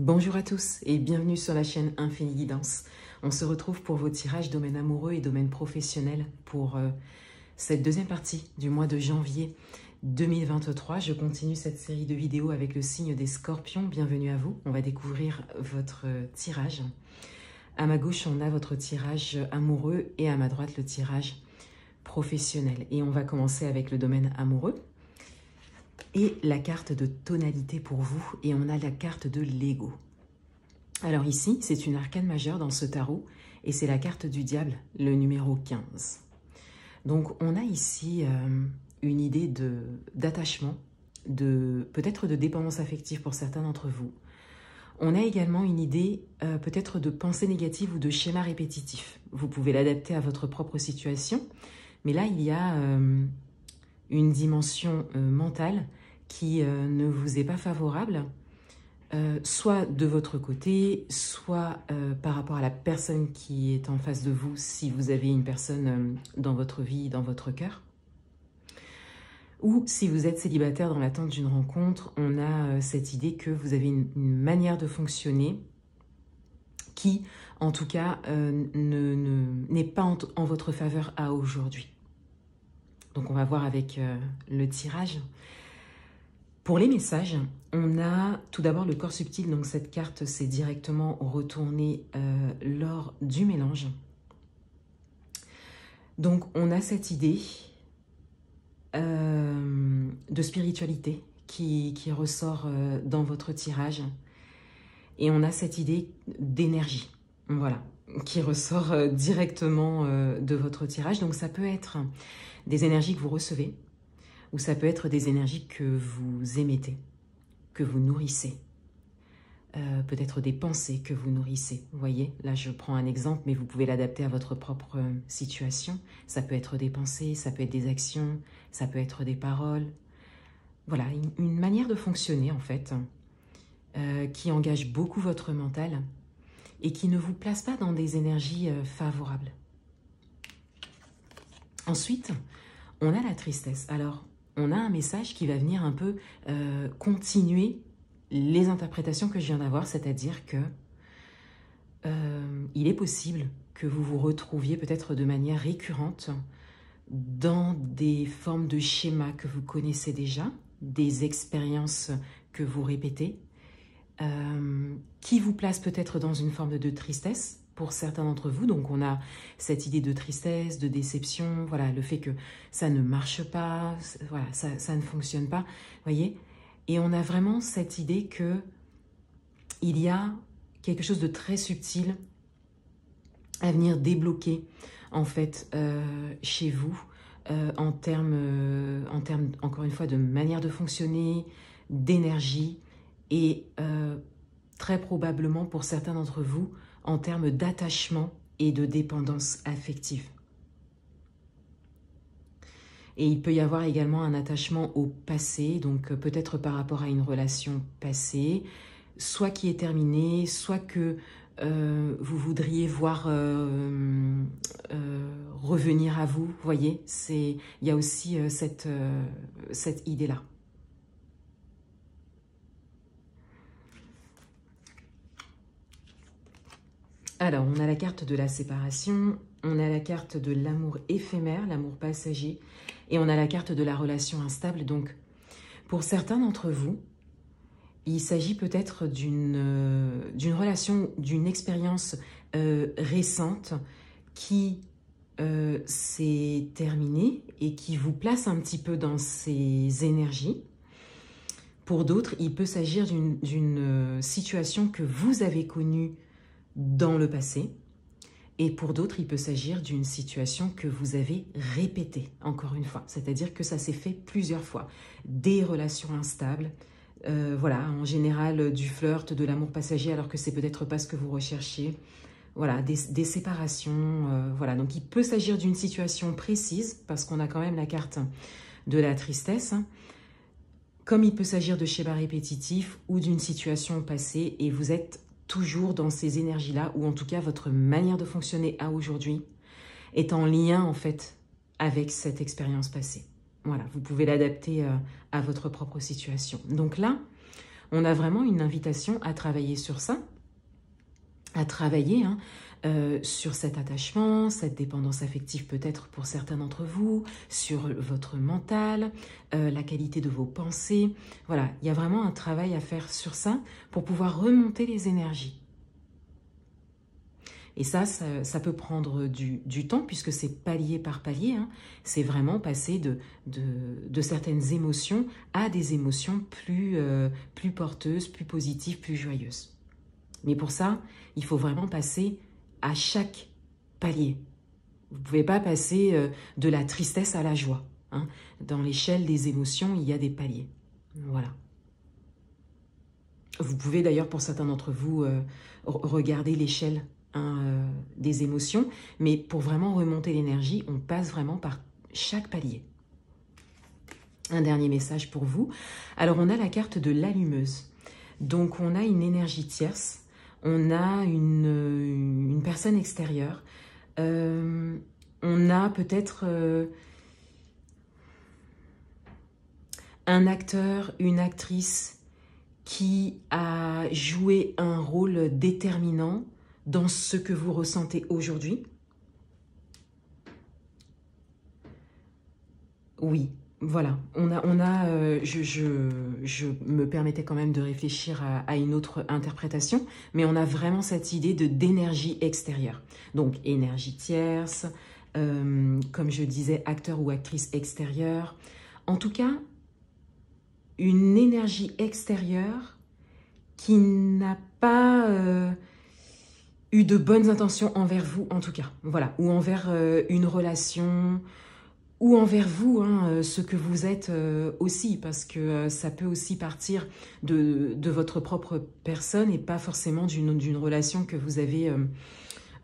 Bonjour à tous et bienvenue sur la chaîne Infini Guidance. On se retrouve pour vos tirages domaine amoureux et domaine professionnel pour cette deuxième partie du mois de janvier 2023. Je continue cette série de vidéos avec le signe des Scorpions. Bienvenue à vous. On va découvrir votre tirage. À ma gauche, on a votre tirage amoureux et à ma droite, le tirage professionnel. Et on va commencer avec le domaine amoureux. Et la carte de tonalité pour vous, et on a la carte de l'ego. Alors ici, c'est une arcane majeure dans ce tarot, et c'est la carte du diable, le numéro 15. Donc on a ici une idée d'attachement, peut-être de dépendance affective pour certains d'entre vous. On a également une idée peut-être de pensée négative ou de schéma répétitif. Vous pouvez l'adapter à votre propre situation, mais là il y a une dimension mentale qui ne vous est pas favorable, soit de votre côté, soit par rapport à la personne qui est en face de vous, si vous avez une personne dans votre vie, dans votre cœur. Ou si vous êtes célibataire dans l'attente d'une rencontre, on a cette idée que vous avez une manière de fonctionner qui, en tout cas, n'est pas en votre faveur à aujourd'hui. Donc on va voir avec le tirage. Pour les messages, on a tout d'abord le corps subtil. Donc cette carte s'est directement retournée lors du mélange. Donc on a cette idée de spiritualité qui ressort dans votre tirage. Et on a cette idée d'énergie, voilà, qui ressort directement de votre tirage. Donc ça peut être des énergies que vous recevez, ou ça peut être des énergies que vous émettez, que vous nourrissez. Peut-être des pensées que vous nourrissez. Vous voyez, là je prends un exemple, mais vous pouvez l'adapter à votre propre situation. Ça peut être des pensées, ça peut être des actions, ça peut être des paroles. Voilà, une manière de fonctionner en fait, qui engage beaucoup votre mental et qui ne vous place pas dans des énergies favorables. Ensuite, on a la tristesse. Alors, on a un message qui va venir un peu continuer les interprétations que je viens d'avoir, c'est-à-dire que il est possible que vous vous retrouviez peut-être de manière récurrente dans des formes de schémas que vous connaissez déjà, des expériences que vous répétez, qui vous placent peut-être dans une forme de tristesse pour certains d'entre vous. Donc on a cette idée de tristesse, de déception, voilà, le fait que ça ne marche pas, voilà, ça ne fonctionne pas, voyez. Et on a vraiment cette idée que il y a quelque chose de très subtil à venir débloquer en fait chez vous en termes encore une fois de manière de fonctionner, d'énergie et très probablement pour certains d'entre vous en termes d'attachement et de dépendance affective. Et il peut y avoir également un attachement au passé, donc peut-être par rapport à une relation passée, soit qui est terminée, soit que vous voudriez voir revenir à vous, voyez, il y a aussi cette idée-là. Alors, on a la carte de la séparation, on a la carte de l'amour éphémère, l'amour passager, et on a la carte de la relation instable. Donc, pour certains d'entre vous, il s'agit peut-être d'une relation, d'une expérience récente qui s'est terminée et qui vous place un petit peu dans ces énergies. Pour d'autres, il peut s'agir d'une situation que vous avez connue dans le passé, et pour d'autres, il peut s'agir d'une situation que vous avez répétée, encore une fois, c'est-à-dire que ça s'est fait plusieurs fois. Des relations instables, voilà, en général du flirt, de l'amour passager, alors que c'est peut-être pas ce que vous recherchiez, voilà, des séparations, voilà. Donc il peut s'agir d'une situation précise, parce qu'on a quand même la carte de la tristesse, comme il peut s'agir de schémas répétitifs ou d'une situation passée, et vous êtes toujours dans ces énergies-là, ou en tout cas votre manière de fonctionner à aujourd'hui est en lien en fait avec cette expérience passée. Voilà, vous pouvez l'adapter à votre propre situation. Donc là, on a vraiment une invitation à travailler sur ça, à travailler sur cet attachement, cette dépendance affective peut-être pour certains d'entre vous, sur votre mental, la qualité de vos pensées. Voilà, il y a vraiment un travail à faire sur ça pour pouvoir remonter les énergies. Et ça peut prendre du temps puisque c'est palier par palier. C'est vraiment passer de certaines émotions à des émotions plus porteuses, plus positives, plus joyeuses. Mais pour ça, il faut vraiment passer à chaque palier. Vous ne pouvez pas passer de la tristesse à la joie. Dans l'échelle des émotions, il y a des paliers. Voilà. Vous pouvez d'ailleurs, pour certains d'entre vous, regarder l'échelle des émotions, mais pour vraiment remonter l'énergie, on passe vraiment par chaque palier. Un dernier message pour vous. Alors, on a la carte de l'allumeuse. Donc, on a une énergie tierce, on a une personne extérieure, on a peut-être un acteur, une actrice qui a joué un rôle déterminant dans ce que vous ressentez aujourd'hui. Oui, voilà. Je me permettais quand même de réfléchir à une autre interprétation, mais on a vraiment cette idée d'énergie extérieure. Donc, énergie tierce, comme je disais, acteur ou actrice extérieure. En tout cas, une énergie extérieure qui n'a pas eu de bonnes intentions envers vous, en tout cas. Voilà, ou envers une relation, ou envers vous, ce que vous êtes aussi, parce que ça peut aussi partir de votre propre personne et pas forcément d'une relation que vous avez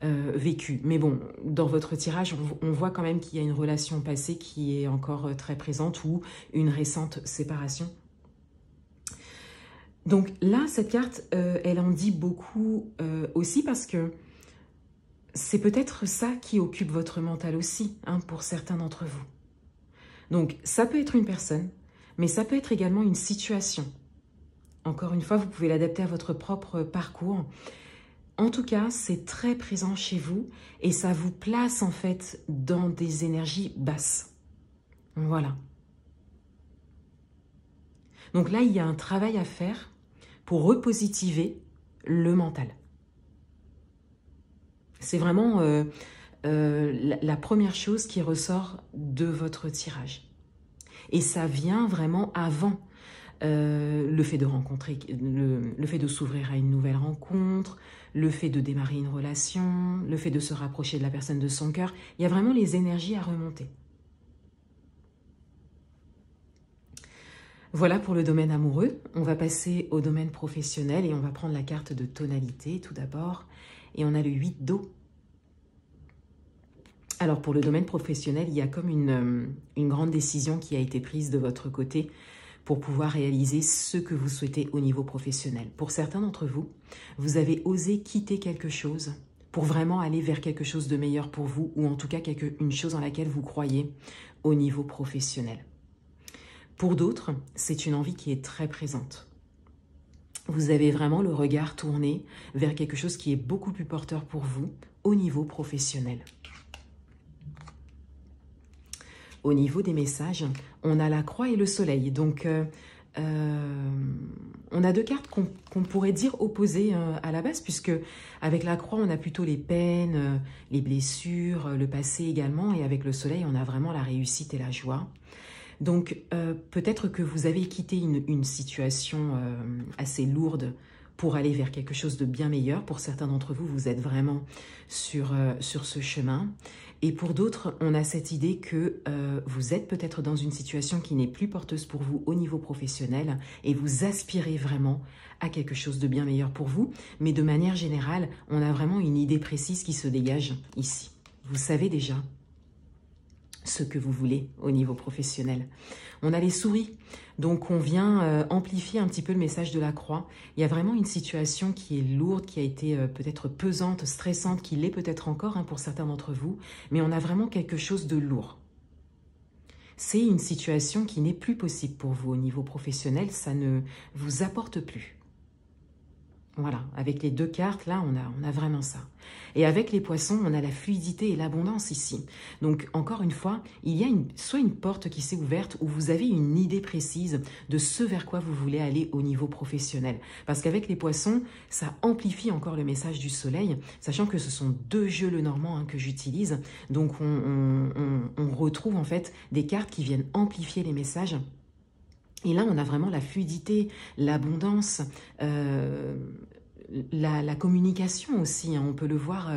vécue. Mais bon, dans votre tirage, on voit quand même qu'il y a une relation passée qui est encore très présente ou une récente séparation. Donc là, cette carte, elle en dit beaucoup aussi parce que c'est peut-être ça qui occupe votre mental aussi, pour certains d'entre vous. Donc, ça peut être une personne, mais ça peut être également une situation. Encore une fois, vous pouvez l'adapter à votre propre parcours. En tout cas, c'est très présent chez vous et ça vous place en fait dans des énergies basses. Voilà. Donc là, il y a un travail à faire pour repositiver le mental. C'est vraiment la première chose qui ressort de votre tirage. Et ça vient vraiment avant le fait de rencontrer, le fait de s'ouvrir à une nouvelle rencontre, le fait de démarrer une relation, le fait de se rapprocher de la personne de son cœur. Il y a vraiment les énergies à remonter. Voilà pour le domaine amoureux. On va passer au domaine professionnel et on va prendre la carte de tonalité tout d'abord. Et on a le 8 d'eau. Alors pour le domaine professionnel, il y a comme une grande décision qui a été prise de votre côté pour pouvoir réaliser ce que vous souhaitez au niveau professionnel. Pour certains d'entre vous, vous avez osé quitter quelque chose pour vraiment aller vers quelque chose de meilleur pour vous ou en tout cas une chose en laquelle vous croyez au niveau professionnel. Pour d'autres, c'est une envie qui est très présente. Vous avez vraiment le regard tourné vers quelque chose qui est beaucoup plus porteur pour vous au niveau professionnel. Au niveau des messages, on a la croix et le soleil. Donc, on a deux cartes qu'on pourrait dire opposées à la base, puisque avec la croix, on a plutôt les peines, les blessures, le passé également. Et avec le soleil, on a vraiment la réussite et la joie. Donc, peut-être que vous avez quitté une situation assez lourde pour aller vers quelque chose de bien meilleur. Pour certains d'entre vous, vous êtes vraiment sur ce chemin. Et pour d'autres, on a cette idée que vous êtes peut-être dans une situation qui n'est plus porteuse pour vous au niveau professionnel et vous aspirez vraiment à quelque chose de bien meilleur pour vous. Mais de manière générale, on a vraiment une idée précise qui se dégage ici. Vous savez déjà ce que vous voulez au niveau professionnel. On a les souris, donc on vient amplifier un petit peu le message de la croix. Il y a vraiment une situation qui est lourde, qui a été peut-être pesante, stressante, qui l'est peut-être encore pour certains d'entre vous, mais on a vraiment quelque chose de lourd. c'est une situation qui n'est plus possible pour vous au niveau professionnel, ça ne vous apporte plus. Voilà, avec les deux cartes, là, on a vraiment ça. Et avec les poissons, on a la fluidité et l'abondance ici. Donc, encore une fois, il y a soit une porte qui s'est ouverte où vous avez une idée précise de ce vers quoi vous voulez aller au niveau professionnel. Parce qu'avec les poissons, ça amplifie encore le message du soleil, sachant que ce sont deux jeux le normand que j'utilise. Donc, on retrouve en fait des cartes qui viennent amplifier les messages. Et là, on a vraiment la fluidité, l'abondance, la communication aussi. Hein, on peut le voir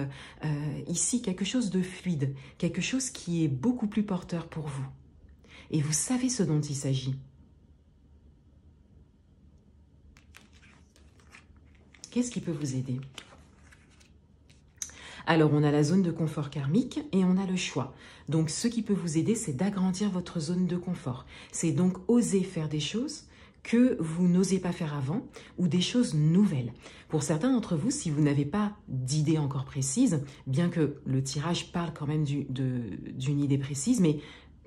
ici, quelque chose de fluide, quelque chose qui est beaucoup plus porteur pour vous. Et vous savez ce dont il s'agit. Qu'est-ce qui peut vous aider ? Alors, on a la zone de confort karmique et on a le choix. Donc, ce qui peut vous aider, c'est d'agrandir votre zone de confort. C'est donc oser faire des choses que vous n'osez pas faire avant ou des choses nouvelles. Pour certains d'entre vous, si vous n'avez pas d'idée encore précise, bien que le tirage parle quand même d'une idée précise, mais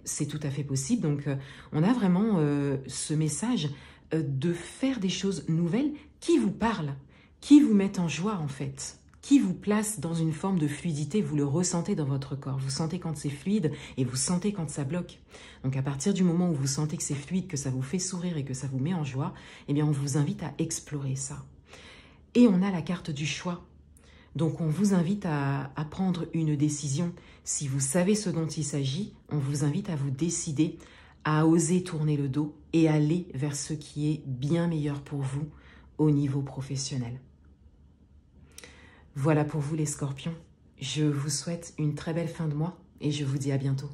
c'est tout à fait possible. Donc, on a vraiment ce message de faire des choses nouvelles qui vous parlent, qui vous mettent en joie en fait, qui vous place dans une forme de fluidité, vous le ressentez dans votre corps. Vous sentez quand c'est fluide et vous sentez quand ça bloque. Donc à partir du moment où vous sentez que c'est fluide, que ça vous fait sourire et que ça vous met en joie, eh bien on vous invite à explorer ça. Et on a la carte du choix. Donc on vous invite à prendre une décision. Si vous savez ce dont il s'agit, on vous invite à vous décider, à oser tourner le dos et aller vers ce qui est bien meilleur pour vous au niveau professionnel. Voilà pour vous les scorpions. Je vous souhaite une très belle fin de mois et je vous dis à bientôt.